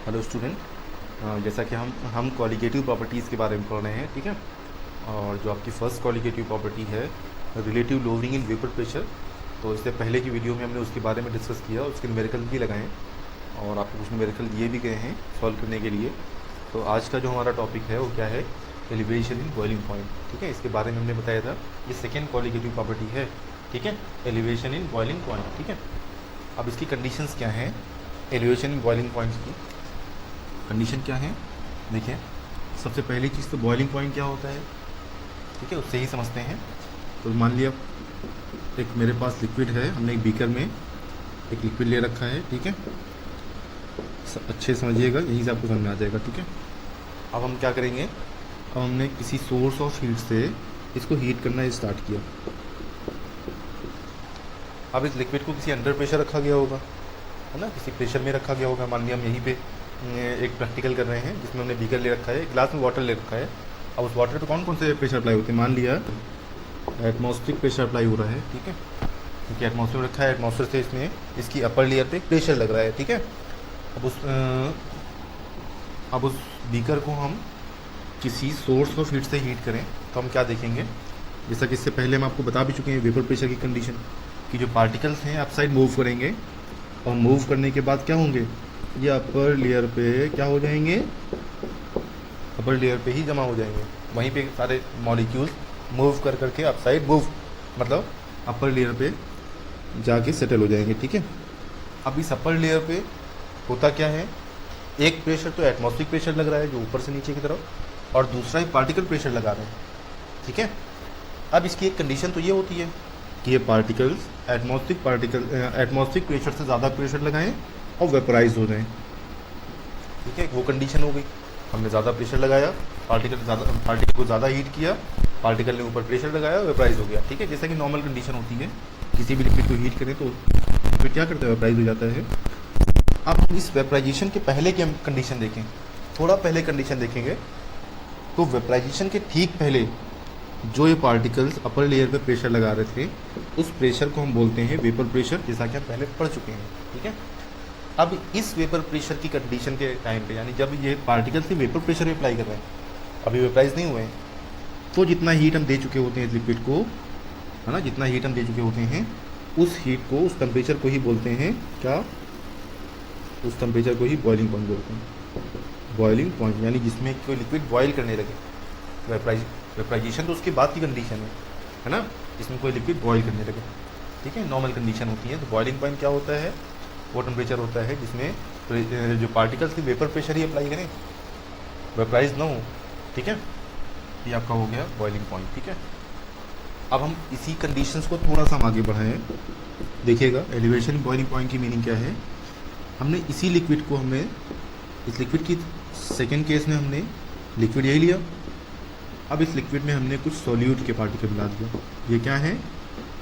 Hello student, जैसा कि हम कॉलिगेटिव प्रॉपर्टीज़ के बारे में पढ़ रहे हैं, ठीक है। और जो आपकी फ़र्स्ट कॉलिगेटिव प्रॉपर्टी है relative lowering in vapour pressure, तो इससे पहले की वीडियो में हमने उसके बारे में डिस्कस किया, उसके न्यूमेरिकल भी लगाए और आपको कुछ न्यूमेरिकल दिए भी गए हैं सॉल्व करने के लिए। तो आज का जो हमारा टॉपिक है वो क्या है, एलिवेशन इन बॉइलिंग पॉइंट, ठीक है। इसके बारे में हमने बताया था, ये सेकेंड कॉलिगेटिव प्रॉपर्टी है, ठीक है, एलिवेशन इन बॉइलिंग पॉइंट, ठीक है। अब इसकी कंडीशंस क्या हैं, एलिवेशन इन बॉइलिंग पॉइंट्स की कंडीशन क्या है, देखिए। सबसे पहली चीज़ तो बॉइलिंग पॉइंट क्या होता है, ठीक है, उससे ही समझते हैं। तो मान लिया एक मेरे पास लिक्विड है, हमने एक बीकर में एक लिक्विड ले रखा है, ठीक है। अच्छे समझिएगा, यहीं से आपको समझ में आ जाएगा, ठीक है। अब हम क्या करेंगे, अब हमने किसी सोर्स ऑफ हीट से इसको हीट करना स्टार्ट किया। अब इस लिक्विड को किसी अंडर प्रेशर रखा गया होगा, है ना, किसी प्रेशर में रखा गया होगा। मान लिया हम यहीं पे एक प्रैक्टिकल कर रहे हैं जिसमें हमने बीकर ले रखा है, ग्लास में वाटर ले रखा है। अब उस वाटर पे कौन कौन से प्रेशर अप्लाई होते हैं, मान लिया एटमॉस्फेरिक प्रेशर अप्लाई हो रहा है, ठीक है, क्योंकि एटमॉस्फेयर रखा है, एटमॉस्फेयर से इसमें इसकी अपर लेयर पे प्रेशर लग रहा है, ठीक है। अब उस बीकर को हम किसी सोर्स ऑफ हीट से हीट करें तो हम क्या देखेंगे, जैसा कि इससे पहले हम आपको बता भी चुके हैं वेपर प्रेशर की कंडीशन, कि जो पार्टिकल्स हैं अपसाइड मूव करेंगे और मूव करने के बाद क्या होंगे, ये अपर लेयर पे क्या हो जाएंगे, अपर लेयर पे ही जमा हो जाएंगे, वहीं पे सारे मॉलिक्यूल्स मूव कर करके अपसाइड मूव, मतलब अपर लेयर पे जाके सेटल हो जाएंगे, ठीक है। अब इस अपर लेयर पे होता क्या है, एक प्रेशर तो एटमॉस्फेरिक प्रेशर लग रहा है जो ऊपर से नीचे की तरफ, और दूसरा ही पार्टिकल प्रेशर लगा रहे हैं, ठीक है। अब इसकी एक कंडीशन तो ये होती है कि ये पार्टिकल्स एटमॉस्फेरिक प्रेशर से ज़्यादा प्रेशर लगाएं और वेपराइज हो जाएं, ठीक है। वो कंडीशन हो गई, हमने ज़्यादा प्रेशर लगाया, पार्टिकल को ज़्यादा हीट किया, पार्टिकल ने ऊपर प्रेशर लगाया, वेपराइज हो गया, ठीक है। जैसा कि नॉर्मल कंडीशन होती है, किसी भी लिक्विड को हीट करें तो फिर क्या करता है, वेपराइज हो जाता है। अब हम इस वेपराइजेशन के पहले की हम कंडीशन देखें, थोड़ा पहले कंडीशन देखेंगे, तो वेपराइजेशन के ठीक पहले जो ये पार्टिकल्स अपर लेयर पे प्रेशर लगा रहे थे, उस प्रेशर को हम बोलते हैं वेपर प्रेशर, जैसा कि हम पहले पढ़ चुके हैं, ठीक है। अब इस वेपर प्रेशर की कंडीशन के टाइम पे, यानी जब ये पार्टिकल से वेपर प्रेशर अप्लाई कर रहे हैं, अभी वेपराइज नहीं हुए हैं, तो जितना हीट हम दे चुके होते हैं इस लिक्विड को, है ना, जितना हीट हम दे चुके होते हैं, उस हीट को, उस टेम्परेचर को ही बोलते हैं क्या, उस टेम्परेचर को ही बॉइलिंग पॉइंट बोलते हैं। बॉइलिंग पॉइंट यानी जिसमें कोई लिक्विड बॉयल करने लगे। वेपराइजेशन तो उसके बाद की कंडीशन है ना, जिसमें कोई लिक्विड बॉयल करने लगे, ठीक है, नॉर्मल कंडीशन होती है। तो बॉइलिंग पॉइंट क्या होता है, वो टेम्परेचर होता है जिसमें जो पार्टिकल्स की वेपर प्रेशर ही अप्लाई करें, वेपराइज ना हो, ठीक है। ये आपका हो गया बॉइलिंग पॉइंट, ठीक है। अब हम इसी कंडीशंस को थोड़ा सा हम आगे बढ़ाएं, देखिएगा एलिवेशन बॉइलिंग पॉइंट की मीनिंग क्या है। हमने इसी लिक्विड को, हमने इस लिक्विड की सेकेंड केस में हमने लिक्विड यही लिया। अब इस लिक्विड में हमने कुछ सॉल्यूट के पार्टिकल मिला दिया, ये क्या है,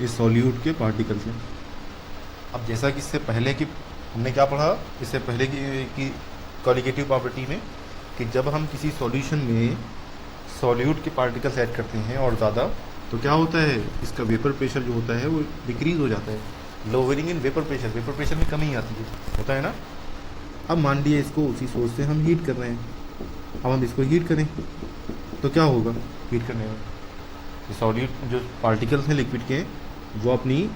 ये सॉल्यूट के पार्टिकल्स हैं। अब जैसा कि इससे पहले की हमने क्या पढ़ा, इससे पहले की कॉलिगेटिव प्रॉपर्टी में, कि जब हम किसी सॉल्यूशन में सॉल्यूट के पार्टिकल्स ऐड करते हैं और ज़्यादा, तो क्या होता है, इसका वेपर प्रेशर जो होता है वो डिक्रीज़ हो जाता है, लोअरिंग इन वेपर प्रेशर में कमी आती है, होता है ना। अब मान लिया इसको उसी सोर्स से हम हीट कर रहे हैं, अब हम इसको हीट करें तो क्या होगा, हीट करने में सॉल्यूट जो पार्टिकल्स हैं लिक्विड के, वो अपनी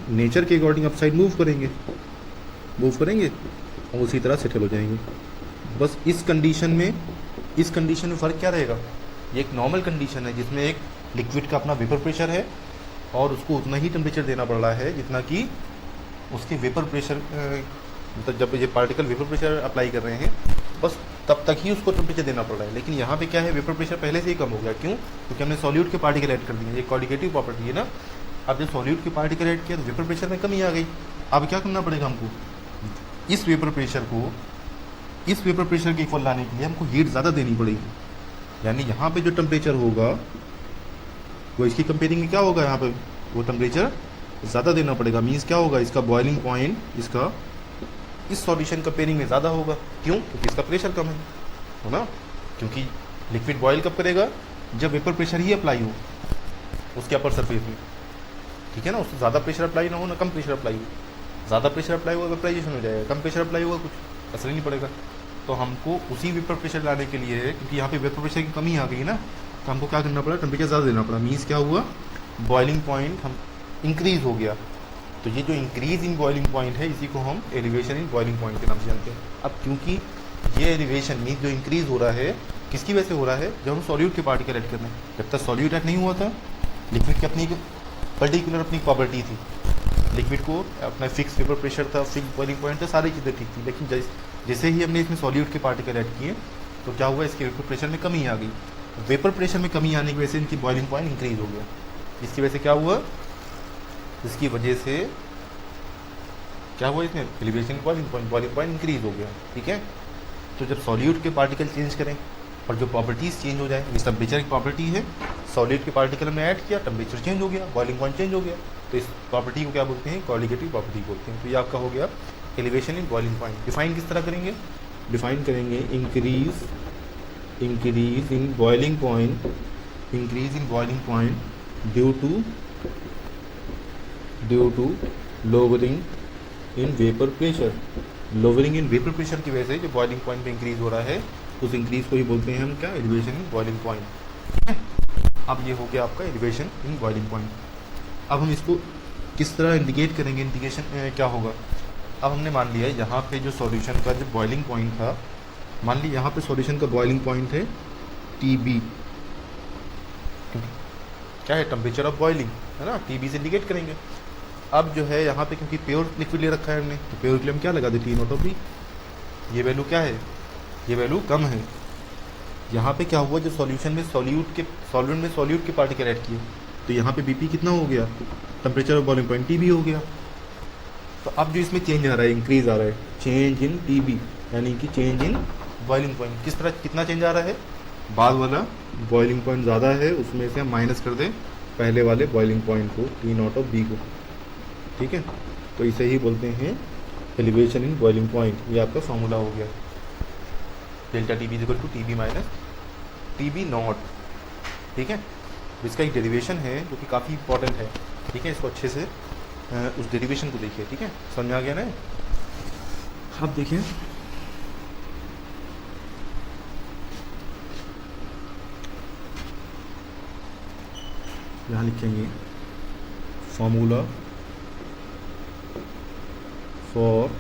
नेचर के अकॉर्डिंग अपसाइड मूव करेंगे और उसी तरह सेटल हो जाएंगे। बस इस कंडीशन में फ़र्क क्या रहेगा, ये एक नॉर्मल कंडीशन है जिसमें एक लिक्विड का अपना वेपर प्रेशर है और उसको उतना ही टेम्परेचर देना पड़ रहा है जितना कि उसके वेपर प्रेशर, मतलब जब ये पार्टिकल वेपर प्रेशर अप्लाई कर रहे हैं बस तब तक ही उसको टेम्परेचर देना पड़ रहा है। लेकिन यहाँ पे क्या है, वेपर प्रेशर पहले से ही कम हो गया, क्यों, क्योंकि हमने सॉल्यूट के पार्टिकल ऐड कर दिए, ये कॉलिगेटिव प्रॉपर्टी है ना। अब जब सॉल्यूट के पार्टिकल ऐड किया तो वेपर प्रेशर में कमी आ गई। अब क्या करना पड़ेगा हमको, इस वेपर प्रेशर के इक्वल लाने के लिए हमको हीट ज़्यादा देनी पड़ेगी। यानी यहाँ पे जो टेम्परेचर होगा वो इसकी कंपेयरिंग में क्या होगा, यहाँ पे वो टेम्परेचर ज़्यादा देना पड़ेगा। मीन्स क्या होगा, इसका बॉइलिंग पॉइंट इसका इस सॉल्यूशन कंपेयरिंग में ज़्यादा होगा, क्यों, क्योंकि इसका प्रेशर कम है ना। क्योंकि लिक्विड बॉयल कब करेगा, जब वेपर प्रेशर ही अप्लाई हो उसके अपर सरफेस में, ठीक है ना। उससे ज़्यादा प्रेशर अप्लाई ना हो ना कम प्रेशर अप्लाई हो, ज़्यादा प्रेशर अप्लाई हुआ वेपराइजेशन हो जाएगा, कम प्रेशर अप्लाई हुआ कुछ असर ही नहीं पड़ेगा, तो हमको उसी वेपर प्रेशर लाने के लिए, क्योंकि यहाँ पे वेपर प्रेशर की कमी आ गई ना, तो हमको क्या करना पड़ा, टेम्परेचर ज़्यादा देना पड़ा। मीन्स क्या हुआ, बॉइलिंग पॉइंट हम इंक्रीज़ हो गया। तो ये जो इंक्रीज़ इन बॉइलिंग पॉइंट है, इसी को हम एलिवेशन इन बॉइलिंग पॉइंट के नाम से जानते हैं। अब क्योंकि ये एलिवेशन मीन्स जो इंक्रीज़ हो रहा है किसकी वजह से हो रहा है, जब हम सॉल्यूट के पार्टिकल ऐड कर रहे हैं। जब तक सॉल्यूट ऐड नहीं हुआ था, लिक्विड की अपनी पर्टिकुलर अपनी प्रॉपर्टी थी, लिक्विड को अपना फिक्स वेपर प्रेशर था, फिक्स बॉइलिंग पॉइंट था, सारी चीज़ें ठीक थी। लेकिन जैसे ही हमने इसमें सॉल्यूट के पार्टिकल ऐड किए तो क्या हुआ, इसके वेपर प्रेशर में कमी आ गई। वेपर प्रेशर में कमी आने की वजह से इनकी बॉइलिंग पॉइंट इंक्रीज हो गया। इसकी वजह से क्या हुआ, इसकी वजह से क्या हुआ, इसमें एलिवेशन बॉइलिंग पॉइंट इंक्रीज हो गया। ठीक है, तो जब सॉल्यूट के पार्टिकल चेंज करें और जो प्रॉपर्टीज़ चेंज हो जाए, इस टेम्परेचर की प्रॉपर्टी है, सॉलिड के पार्टिकल में ऐड किया, टेम्परेचर चेंज हो गया, बॉइलिंग पॉइंट चेंज हो गया, तो इस प्रॉपर्टी को क्या बोलते हैं, कॉलिगेटिव प्रॉपर्टी बोलते हैं। तो ये आपका हो गया elevation in boiling point. Define किस तरह करेंगे, डिफाइन करेंगे increase in boiling point, increase in boiling point due to lowering in vapour pressure. Lowering in vapour pressure की वजह से जो बॉइलिंग पॉइंट पे इंक्रीज हो रहा है, उस इंक्रीज को ही बोलते हैं हम क्या, एलिवेशन इन बॉइलिंग पॉइंट। ठीक है, अब ये हो गया आपका एलिवेशन इन बॉइलिंग पॉइंट। अब हम इसको किस तरह इंडिकेट करेंगे, इंडिकेशन क्या होगा। अब हमने मान लिया यहाँ पे जो सॉल्यूशन का जो बॉइलिंग पॉइंट था, मान ली यहाँ पे सॉल्यूशन का बॉइलिंग पॉइंट है TB, क्या है, टेम्परेचर ऑफ बॉइलिंग है ना, TB से इंडिकेट करेंगे। अब जो है यहाँ पे क्योंकि प्योर लिक्विड ले रखा है हमने, तो प्योर के लिए हम क्या लगा देते हैं, T0 ये वैल्यू क्या है, ये वैल्यू कम है। यहाँ पे क्या हुआ, जो सॉल्यूशन में सॉल्यूट के पार्टिकल ऐड किए, तो यहाँ पे BP कितना हो गया, temperature of boiling point TB हो गया। तो अब जो इसमें चेंज आ रहा है, इंक्रीज आ रहा है, चेंज इन TB, यानी कि चेंज इन बॉइलिंग पॉइंट। किस तरह, कितना चेंज आ रहा है, बाद वाला बॉइलिंग पॉइंट ज़्यादा है, उसमें से हम माइनस कर दें पहले वाले बॉइलिंग पॉइंट को, T0 को। ठीक है, तो इसे ही बोलते हैं एलिवेशन इन बॉइलिंग पॉइंट। ये आपका फॉर्मूला हो गया, delta TB equal to TB minus TB0। ठीक है, इसका एक डेरिवेशन है जो कि काफ़ी इंपॉर्टेंट है। ठीक है, इसको अच्छे से उस डेरिवेशन को देखिए। ठीक है, समझ में आ गया ना। अब देखिए, यहाँ लिखेंगे formula for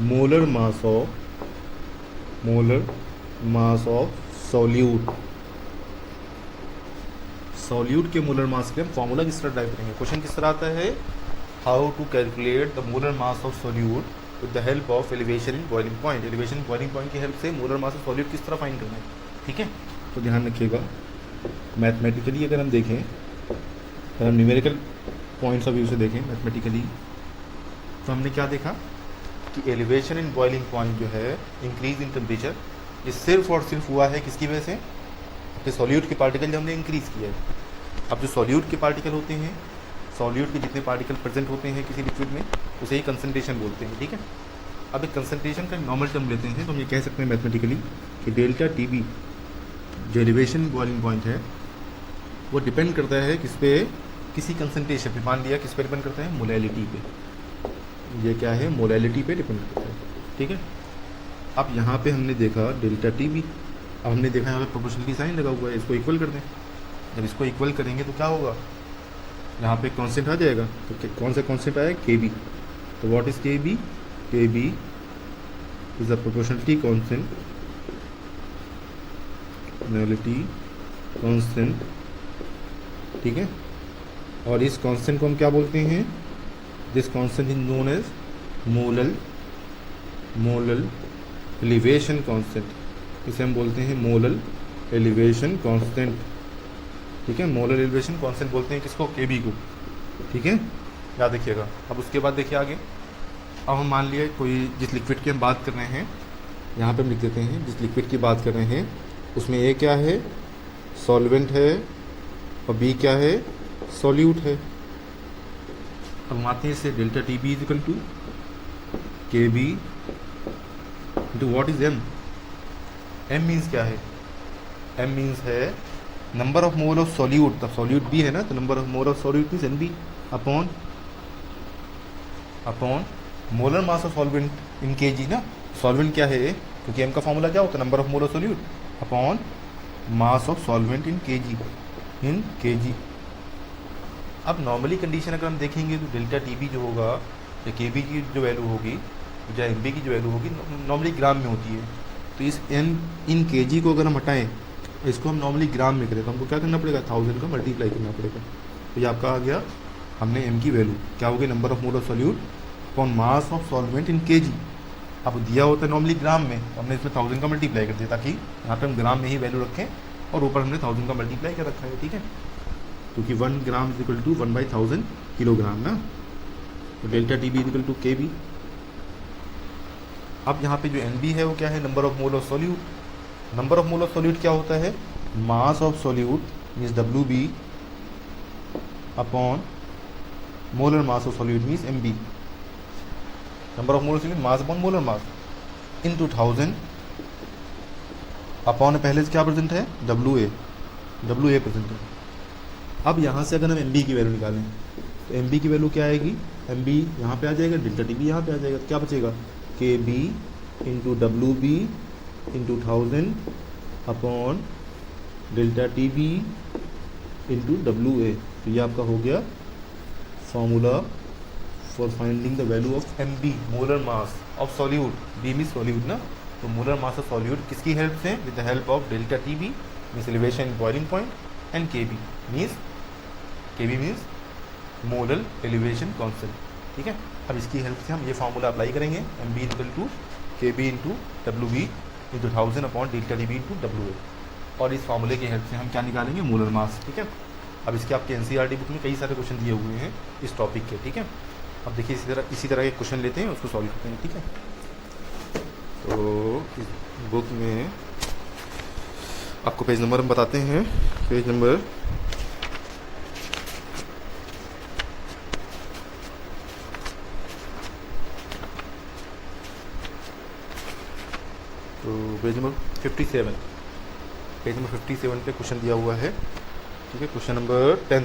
molar mass of solute के मोलर मास के हम फॉर्मूला किस तरह ड्राइव करेंगे। क्वेश्चन किस तरह आता है, how to calculate the molar mass of solute with the help of elevation in boiling point. Elevation boiling point की हेल्प से मोलर मास ऑफ सॉल्यूट किस तरह फाइंड करना है। ठीक है, तो ध्यान रखिएगा, मैथमेटिकली अगर हम देखें, अगर हम न्यूमेरिकल पॉइंट्स ऑफ व्यू से देखें मैथमेटिकली, तो हमने क्या देखा कि एलिवेशन इन बॉइलिंग पॉइंट जो है, इंक्रीज इन टेम्परेचर, ये सिर्फ और सिर्फ हुआ है किसकी वजह से, कि सॉल्यूट के पार्टिकल जो हमने इंक्रीज़ किया है। अब जो सॉल्यूट के पार्टिकल होते हैं, सॉल्यूट के जितने पार्टिकल प्रेजेंट होते हैं किसी लिक्विड में, उसे ही कंसनट्रेशन बोलते हैं। ठीक है, अब एक कंसनट्रेशन का नॉर्मल टर्म लेते हैं, तो हम ये कह सकते हैं मैथमेटिकली कि डेल्टा TB जो एलिवेशन बॉइलिंग पॉइंट है, वो डिपेंड करता है किस पे, किसी कंसनट्रेशन पे। मान लिया किस पे डिपेंड करता है, मोलैलिटी पे। ये क्या है, मोलैलिटी पे डिपेंड करता है। ठीक है, अब यहाँ पे हमने देखा डेल्टा TB, अब हमने देखा यहाँ पे प्रोपोर्शनलिटी साइन लगा हुआ है, इसको इक्वल कर दें। जब इसको इक्वल करेंगे तो क्या होगा, यहाँ पे कांस्टेंट आ जाएगा। तो कौन सा कांस्टेंट आया, KB। तो what is KB, KB is a proportionality constant, molality constant. ठीक है, और इस कांस्टेंट को हम क्या बोलते हैं, this constant is known as molal elevation constant. इसे हम बोलते हैं मोलल एलिवेशन कांस्टेंट। ठीक है, मोलल एलिवेशन कांस्टेंट बोलते हैं किसको, KB को। ठीक है, याद रखिएगा। अब उसके बाद देखिए आगे, अब हम मान लिया कोई जिस लिक्विड की हम बात कर रहे हैं, यहाँ पे हम लिख देते हैं जिस लिक्विड की बात कर रहे हैं, उसमें A क्या है, सॉल्वेंट है, और B क्या है, सॉल्यूट है। अब हम आते हैं इससे, delta TB is equal to KB into what is M। M means क्या है, M मीन्स है number of mole of solute. तब सॉल्यूट B है ना, तो number of mole of solute means NB upon molar mass of solvent in kg ना। Solvent क्या है, क्योंकि एम का फॉर्मूला क्या होता है, number of mole of solute upon mass of solvent in KG. अब नॉर्मली कंडीशन अगर हम देखेंगे तो डेल्टा टी बी जो होगा या के बी की जो वैल्यू होगी या एम बी की जो वैल्यू होगी नॉर्मली ग्राम में होती है। तो इस एम इन के जी को अगर हम हटाएं, इसको हम नॉर्मली ग्राम में करें तो हमको क्या करना पड़ेगा, 1000 का मल्टीप्लाई करना पड़ेगा। तो ये आपका आ गया, हमने एम की वैल्यू क्या होगी, number of mole of solute upon mass of solvent इन के जी। अब दिया होता है नॉर्मली ग्राम में, तो हमने इसमें 1000 का मल्टीप्लाई कर दिया ताकि यहाँ पे हम ग्राम में ही वैल्यू रखें और ऊपर हमने 1000 का मल्टीप्लाई कर रखा है, ठीक है। क्योंकि 1 gram is equal to 1/1000 kilogram ना, तो delta T B equal to K B. अब यहाँ पे जो एन बी है वो क्या है, number of mole of solute. Number of mole of solute क्या होता है, mass of solute means W B upon molar mass of solute means M B. Number of mole of solute mass upon molar mass in 2000 upon पहले से क्या present है, W A present है। अब यहाँ से अगर हम एम बी की वैल्यू निकालें तो एम बी की वैल्यू क्या आएगी, एम बी यहाँ पे आ जाएगा, डेल्टा टी बी यहाँ पे आ जाएगा, तो क्या बचेगा, K B into W B into 1000 upon delta T B into W A. तो ये आपका हो गया formula for finding the value of M B, molar mass of solute. B mean solute ना, तो मोलर मास ऑफ सॉल्यूट किसकी help से, with the help of delta T B means elevation boiling point and K B means molar elevation constant, ठीक है। अब इसकी help से हम ये फार्मूला अप्लाई करेंगे, M B equal to K B into W B into 1000 upon delta T B into W A, और इस फार्मूले की हेल्प से हम क्या निकालेंगे, मोलर मास, ठीक है। अब इसके आपके एनसीईआरटी बुक में कई सारे क्वेश्चन दिए हुए हैं इस टॉपिक के, ठीक है। अब देखिए इसी तरह के क्वेश्चन लेते हैं, उसको सॉल्व करते हैं, ठीक है। तो इस बुक में आपको पेज नंबर हम बताते हैं, पेज नंबर 57 पे क्वेश्चन दिया हुआ है, ठीक है। क्वेश्चन नंबर 10,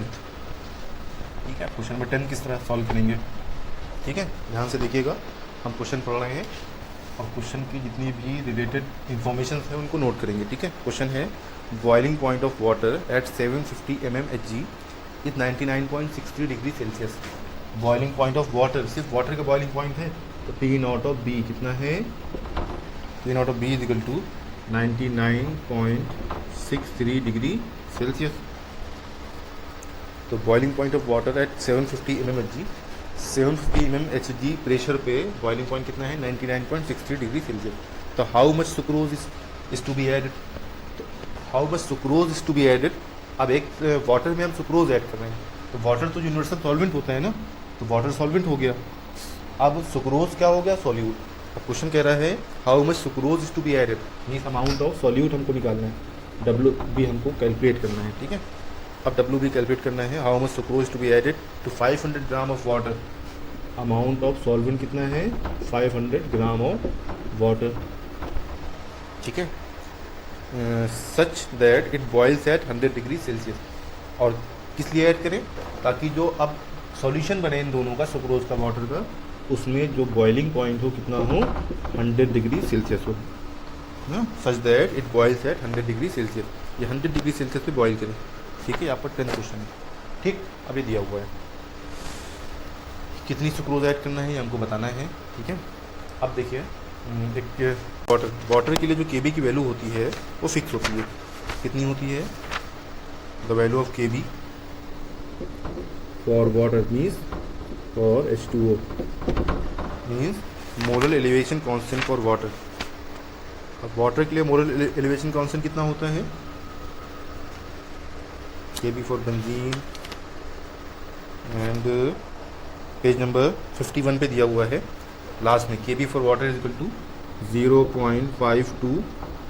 ठीक है। क्वेश्चन नंबर 10 किस तरह सॉल्व करेंगे, ठीक है। ध्यान से देखिएगा, हम क्वेश्चन पढ़ रहे हैं और क्वेश्चन की जितनी भी रिलेटेड इंफॉर्मेशन है उनको नोट करेंगे, ठीक है। क्वेश्चन है boiling point of water at 750 mmHg with 99.63 degree Celsius. Boiling point of water, सिर्फ वाटर का बॉइलिंग पॉइंट है, तो पी नॉट ऑफ बी कितना है, P naught of B is equal to 99.63 degree Celsius. तो boiling point of water at 750 mmHg, 750 mmHg pressure पे boiling point कितना है, 99.63 डिग्री सेल्सियस। तो how much sucrose is to be added, how much sucrose is to be added. अब एक water में हम sucrose add कर रहे हैं, तो वाटर तो यूनिवर्सल सॉल्वेंट होता है ना, तो वाटर सॉल्वेंट हो गया। अब सुक्रोज क्या हो गया, सॉल्यूट। अब क्वेश्चन कह रहा है how much sucrose is to be added, means amount of solute हमको निकालना है, डब्ल्यू बी हमको कैलकुलेट करना है, ठीक है। अब डब्ल्यू बी कैलकुलेट करना है, how much sucrose to be added to 500 gram of water. Amount of solvent कितना है, 500 ग्राम ऑफ वाटर, ठीक है। Such that it boils at 100 degree Celsius. और किस लिए ऐड करें, ताकि जो अब सॉल्यूशन बने इन दोनों का, सुक्रोज का वाटर का, उसमें जो बॉइलिंग पॉइंट हो कितना हो, 100 डिग्री सेल्सियस हो ना। Such that it boils at 100 degree Celsius, ये 100 डिग्री सेल्सियस पे बॉइल करें, ठीक है। यहाँ पर 10 क्वेश्चन है, ठीक। अभी दिया हुआ है कितनी सुक्रोज ऐड करना है ये हमको बताना है, ठीक है। अब देखिए एक वाटर के लिए जो केबी की वैल्यू होती है वो फिक्स होती है, कितनी होती है, the value of KB for water means for H2O means molar elevation constant for water. अब वाटर के लिए मोलर एलिवेशन कांस्टेंट कितना होता है, KB for benzene, and page number 51 पे दिया हुआ है लास्ट में, KB for water is equal to 0.52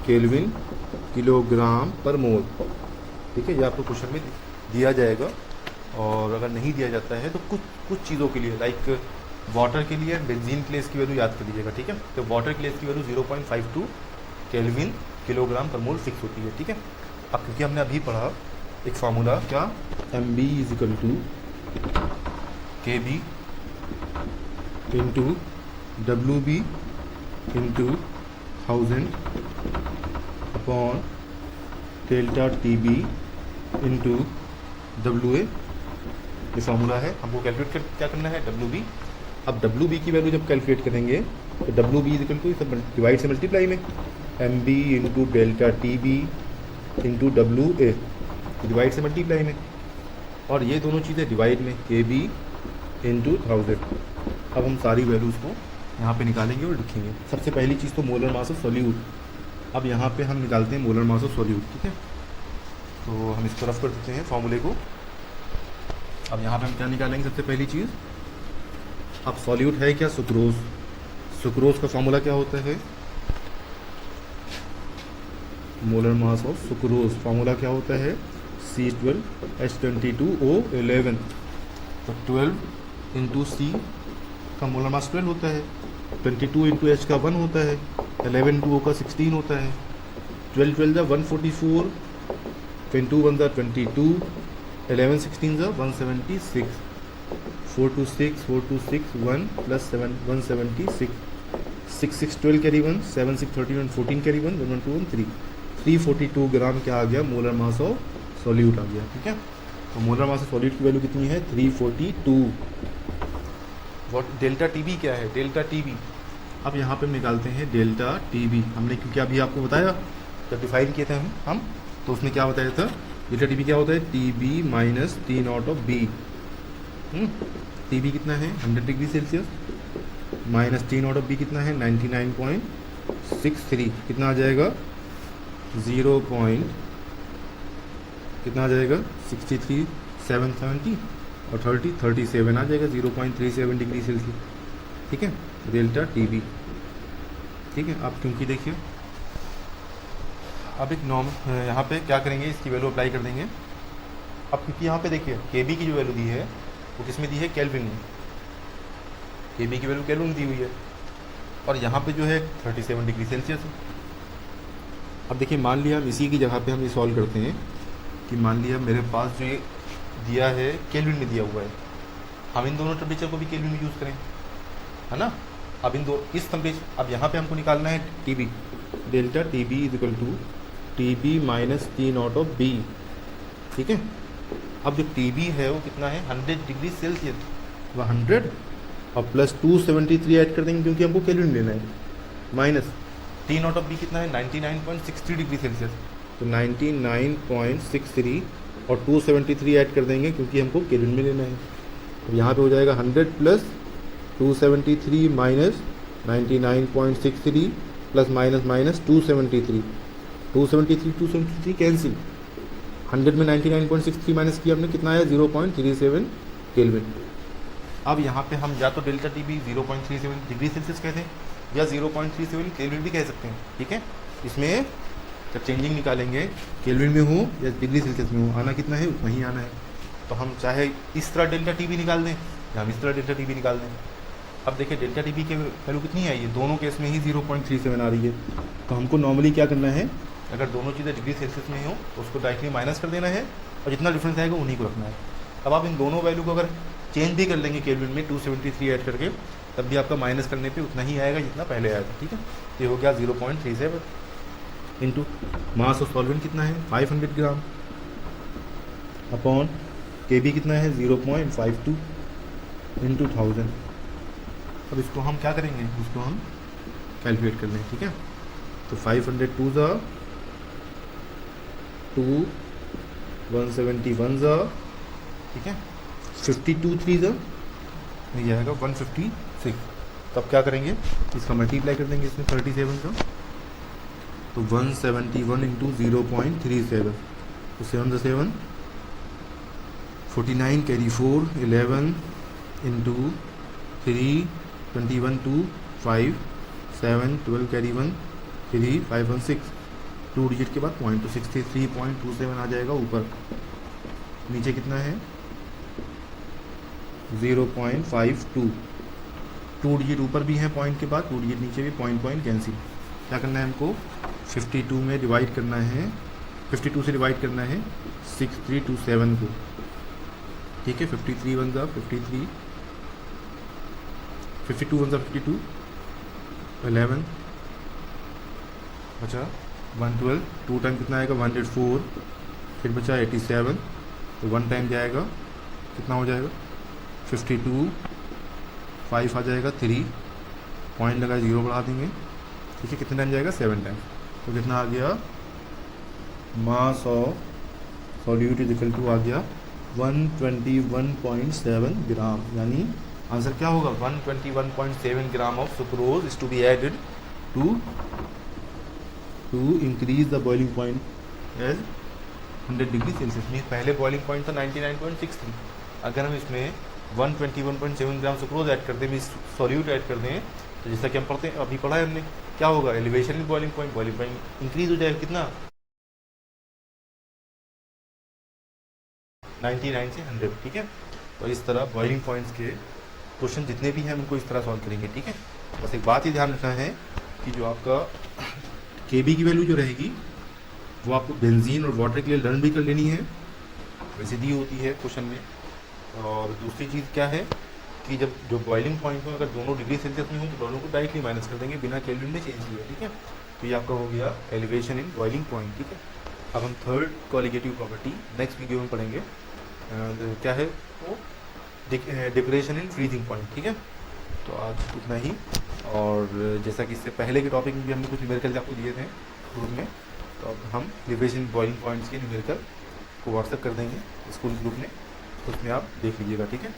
kelvin kilogram per mole, ठीक है। ये आपको क्वेश्चन में दिया जाएगा, और अगर नहीं दिया जाता है तो कुछ चीज़ों के लिए, लाइक वाटर के लिए, बेंजीन के लिए इसकी वैल्यू याद कर लीजिएगा, ठीक है। तो वाटर के लिए इसकी वैल्यू 0.52 केल्विन किलोग्राम पर मोल फिक्स होती है, ठीक है। अब क्योंकि हमने अभी पढ़ा एक फार्मूला, क्या, M B is equal to K B into W B into 1000 upon delta T B into W A. ये फार्मूला है, हमको कैलकुलेट क्या करना है, डब्ल्यू बी। अब डब्ल्यू बी की वैल्यू जब कैलकुलेट करेंगे तो डब्ल्यू बी इक्वल टू सब डिवाइड से मल्टीप्लाई में M B into delta T B into W A, divide से मल्टीप्लाई में, और ये दोनों चीज़ें डिवाइड में के बी इंटू 1000। अब हम सारी वैल्यूज़ को यहाँ पे निकालेंगे और लिखेंगे। सबसे पहली चीज़ तो मोलर मास ऑफ सॉल्यूट। अब यहाँ पे हम निकालते हैं मोलर मास ऑफ सॉल्यूट, ठीक है। तो हम इसको रफ कर देते हैं फॉर्मूले को। अब यहाँ पे हम क्या निकालेंगे, सबसे पहली चीज़, अब सॉल्यूट है क्या, सुक्रोज। सुक्रोज का फॉर्मूला क्या होता है, molar mass of sucrose, formula क्या होता है, C12H22O11। तो 12 इंटू सी का मोलर मास 12 होता है, 22 इंटू एच का 1 होता है, 11 इंटू ओ का 16 होता है, 12 12 जा 144, 22 1 जा 22, 11 16 जा 176, 4 2 6 4 2 6 1 प्लस 7 176, 6 6 12 कैरी 1, 7 6 31 14 कैरी 1 1 1 2 1 3, 342 ग्राम क्या आ गया, मोलर मास ऑफ सॉल्यूट आ गया, ठीक है। तो मोलर मास ऑफ सॉल्यूट की वैल्यू कितनी है, 342। वॉट डेल्टा टी बी क्या है, डेल्टा टी बी। अब यहाँ पे हम निकालते हैं डेल्टा टी बी। हमने क्योंकि अभी आपको बताया जब डिफाइन किए थे हम तो उसने क्या बताया था, डेल्टा टी बी क्या होता है, T B minus T nought of B. T B कितना है 100 degree Celsius, minus T nought of B कितना है 99.63, कितना आ जाएगा 0. कितना आ जाएगा 63 770 और 37 आ जाएगा 0.37 डिग्री सेल्सियस, ठीक है, डेल्टा टी बी, ठीक है। अब क्योंकि देखिए अब एक नॉर्म यहाँ पे क्या करेंगे, इसकी वैल्यू अप्लाई कर देंगे। अब क्योंकि यहाँ पे देखिए के बी की जो वैल्यू दी है वो किस में दी है, केल्विन में। के बी की वैल्यू केल्विन में दी हुई है और यहाँ पे जो है 37 डिग्री सेल्सियस है। अब देखिए मान लिया हम इसी की जगह पे हम ये सॉल्व करते हैं कि मान लिया मेरे पास जो ये दिया है केल्विन में दिया हुआ है, हम इन दोनों टेम्परेचर को भी केल्विन में यूज़ करें, है ना। अब इन दो इस टेम्परेचर, अब यहाँ पे हमको निकालना है T B, delta T B is equal to T B minus T nought of B, ठीक है। अब जो टी बी है वो कितना है 100 डिग्री सेल्सियस, वह 100 और प्लस 273 ऐड कर देंगे क्योंकि हमको केल्विन लेना है, minus T nought of B कितना है 99.63 डिग्री सेल्सियस, तो 99.63 और 273 ऐड कर देंगे क्योंकि हमको केल्विन में लेना है। तो यहाँ पे हो जाएगा 100 plus 273 minus 99.63 plus minus minus 273 cancel, 100 में 99.63 माइनस किया हमने, कितना आया 0.37 केल्विन। अब यहाँ पे हम या तो delta T B 0.37 degree Celsius कहते हैं या 0.37 केल्विन भी कह सकते हैं, ठीक है। इसमें जब चेंजिंग निकालेंगे केल्विन में हो या डिग्री सेल्सियस में हो, आना कितना है उतना ही आना है। तो हम चाहे इस तरह डेल्टा टी बी निकाल दें या हम इस तरह डेल्टा टी बी निकाल दें। अब देखिए डेल्टा टी बी की वैल्यू कितनी आई है, दोनों केस में ही 0.37 आ रही है। तो हमको नॉर्मली क्या करना है, अगर दोनों चीज़ें डिग्री सेल्सियस में हो तो उसको डायरेक्टली माइनस कर देना है और जितना डिफरेंस आएगा उन्हीं को रखना है। अब आप इन दोनों वैल्यू को अगर चेंज भी कर लेंगे केल्विन में 273 ऐड करके, तब भी आपका माइनस करने पे उतना ही आएगा जितना पहले आया था, ठीक है। ये हो गया 0.37 इंटू मास ऑफ सॉल्वेंट कितना है 500 ग्राम अपॉन के बी कितना है 0.52 इंटू 1000। अब इसको हम क्या करेंगे, इसको हम कैलकुलेट कर लें, ठीक है। तो 502 ज़ा 2 171 ज़ा, ठीक है, 52 3 ज़ा ये आएगा 156। तब क्या करेंगे, इसका मल्टीप्लाई कर देंगे इसमें 37 का, तो 171 इंटू 0.37, तो 7 ज़ा 7 49 कैरी 4 11 इंटू 3 21 2 5 7 12 कैरी 1 3 5 1 6, 2 डिजिट के बाद पॉइंट, तो 63.27 आ जाएगा ऊपर। नीचे कितना है 0.52, 2 डिजिट ऊपर भी है पॉइंट के बाद, 2 डिजिट नीचे भी, पॉइंट कैंसिल। क्या करना है हमको 52 में डिवाइड करना है, 52 से डिवाइड करना है 6327 को, ठीक है। 53 1 ज़ा 53, 52 1 ज़ा 52, 11 बचा 112, 2 टाइम कितना आएगा 104, फिर बचा 87, तो 1 टाइम जाएगा कितना हो जाएगा 52, 5 आ जाएगा 3, पॉइंट लगा 0 बढ़ा देंगे, ठीक है, कितने टाइम जाएगा 7 टाइम, तो कितना आ गया mass of solute is equal to आ गया 121.7 ग्राम, यानी आंसर क्या होगा 121.7 gram of sucrose is to be added to increase the boiling point as 100 degree Celsius. में पहले बॉइलिंग पॉइंट था 99.63, अगर हम इसमें 121.7 ग्राम सुक्रोज ऐड कर दें, सॉल्यूट ऐड कर दें, तो जैसा कि हम पढ़ते हैं अभी पढ़ा है हमने, क्या होगा elevation in boiling point increase हो जाएगा कितना 99 से 100, ठीक है। तो इस तरह बॉइलिंग पॉइंट्स के क्वेश्चन जितने भी हैं उनको इस तरह सॉल्व करेंगे, ठीक है। बस एक बात ही ध्यान रखना है कि जो आपका KB की वैल्यू जो रहेगी वो आपको बेंजीन और वाटर के लिए लर्न भी कर लेनी है, वैसे दी होती है क्वेश्चन में। और दूसरी चीज़ क्या है कि जब जो बॉइलिंग पॉइंट में अगर दोनों डिग्री सेल्सियस में हो तो दोनों को डायरेक्टली माइनस कर देंगे बिना केल्विन में चेंज किए, ठीक है। तो ये आपका हो गया एलिवेशन इन बॉइलिंग पॉइंट, ठीक है। अब हम third colligative property next video में पढ़ेंगे, क्या है वो डिप्रेशन इन फ्रीजिंग पॉइंट, ठीक है। तो आज इतना ही, और जैसा कि इससे पहले के टॉपिक में भी हमने कुछ न्यूमेरिकल आपको दिए थे ग्रुप में, तो अब हम डिप्रेशन बॉइलिंग पॉइंट्स के न्यूमेरिकल को व्हाट्सएप कर देंगे स्कूल ग्रुप में, तो उसमें आप देख लीजिएगा, ठीक है।